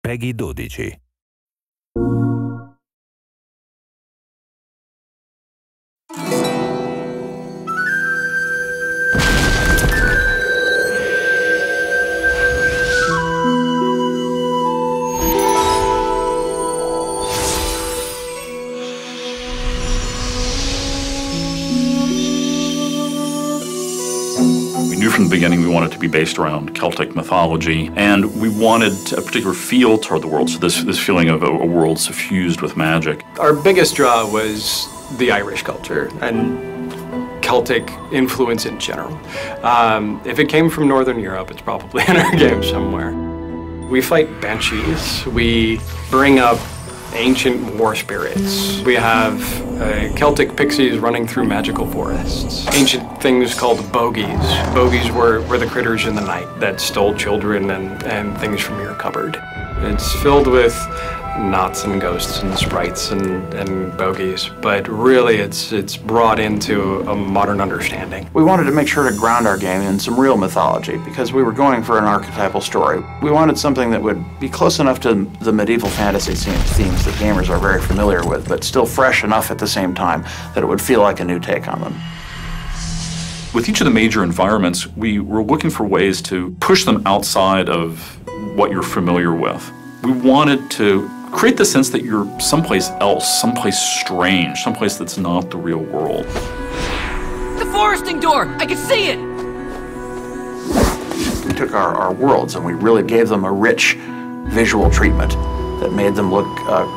Peggy 12. We knew from the beginning we wanted it to be based around Celtic mythology, and we wanted a particular feel toward the world, so this feeling of a world suffused with magic. Our biggest draw was the Irish culture and Celtic influence in general. If it came from Northern Europe, it's probably in our game somewhere. We fight banshees. We bring up ancient war spirits. We have Celtic pixies running through magical forests. Ancient things called bogies. Bogies were the critters in the night that stole children and things from your cupboard. It's filled with knots and ghosts and sprites and bogies, but really it's brought into a modern understanding. We wanted to make sure to ground our game in some real mythology because we were going for an archetypal story. We wanted something that would be close enough to the medieval fantasy themes that gamers are very familiar with, but still fresh enough at the same time that it would feel like a new take on them. With each of the major environments, we were looking for ways to push them outside of what you're familiar with. We wanted to create the sense that you're someplace else, someplace strange, someplace that's not the real world. The foresting door! I can see it! We took our worlds and we really gave them a rich visual treatment that made them look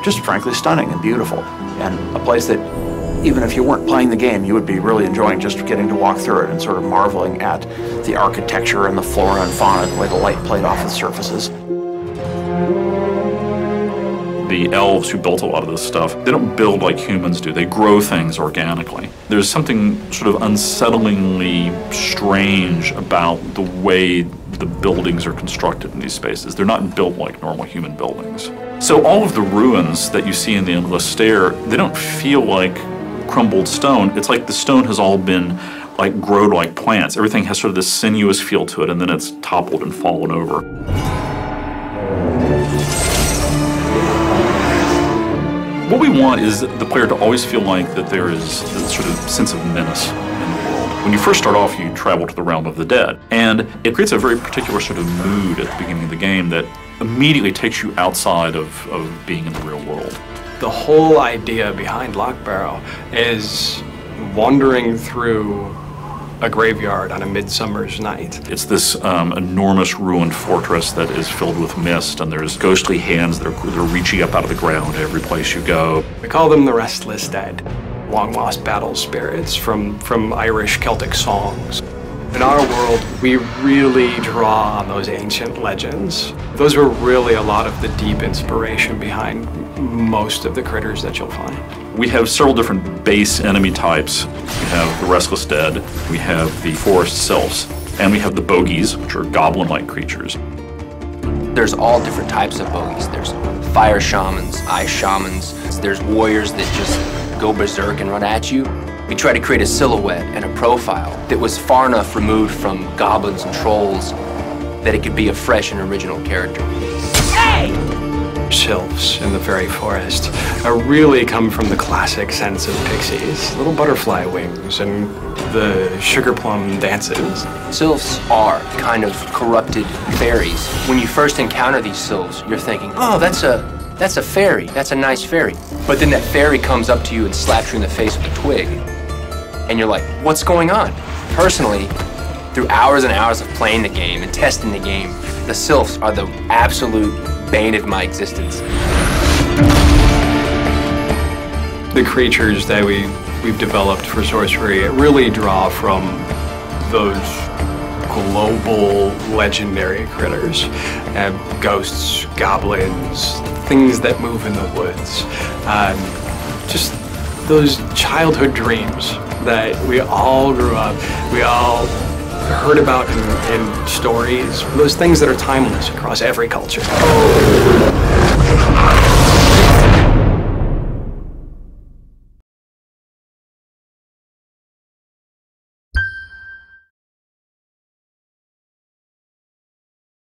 just frankly stunning and beautiful. And a place that even if you weren't playing the game, you would be really enjoying just getting to walk through it and sort of marveling at the architecture and the flora and fauna, the way the light played off the surfaces. The elves who built a lot of this stuff, they don't build like humans do. They grow things organically. There's something sort of unsettlingly strange about the way the buildings are constructed in these spaces. They're not built like normal human buildings. So all of the ruins that you see in the Endless Stair, they don't feel like crumbled stone. It's like the stone has all been like grown like plants. Everything has sort of this sinuous feel to it, and then it's toppled and fallen over. What we want is the player to always feel like that there is this sort of sense of menace in the world. When you first start off, you travel to the realm of the dead, and it creates a very particular sort of mood at the beginning of the game that immediately takes you outside of being in the real world. The whole idea behind Lockbarrow is wandering through a graveyard on a midsummer's night. It's this enormous ruined fortress that is filled with mist, and there's ghostly hands that are reaching up out of the ground every place you go. We call them the Restless Dead, long-lost battle spirits from Irish Celtic songs. In our world, we really draw on those ancient legends. Those were really a lot of the deep inspiration behind most of the critters that you'll find. We have several different base enemy types. We have the Restless Dead, we have the Forest Sylphs, and we have the Bogies, which are goblin-like creatures. There's all different types of bogies. There's fire shamans, ice shamans. There's warriors that just go berserk and run at you. We tried to create a silhouette and a profile that was far enough removed from goblins and trolls that it could be a fresh and original character. Hey! Sylphs in the fairy forest really come from the classic sense of pixies. Little butterfly wings and the sugar plum dances. Sylphs are kind of corrupted fairies. When you first encounter these sylphs, you're thinking, oh, that's a fairy, that's a nice fairy. But then that fairy comes up to you and slaps you in the face with a twig. And you're like, what's going on? Personally, through hours and hours of playing the game and testing the game, the sylphs are the absolute bane of my existence. The creatures that we've developed for Sorcery really draw from those global legendary critters. Ghosts, goblins, things that move in the woods. Just those childhood dreams that we all grew up, we all heard about in stories. Those things that are timeless across every culture.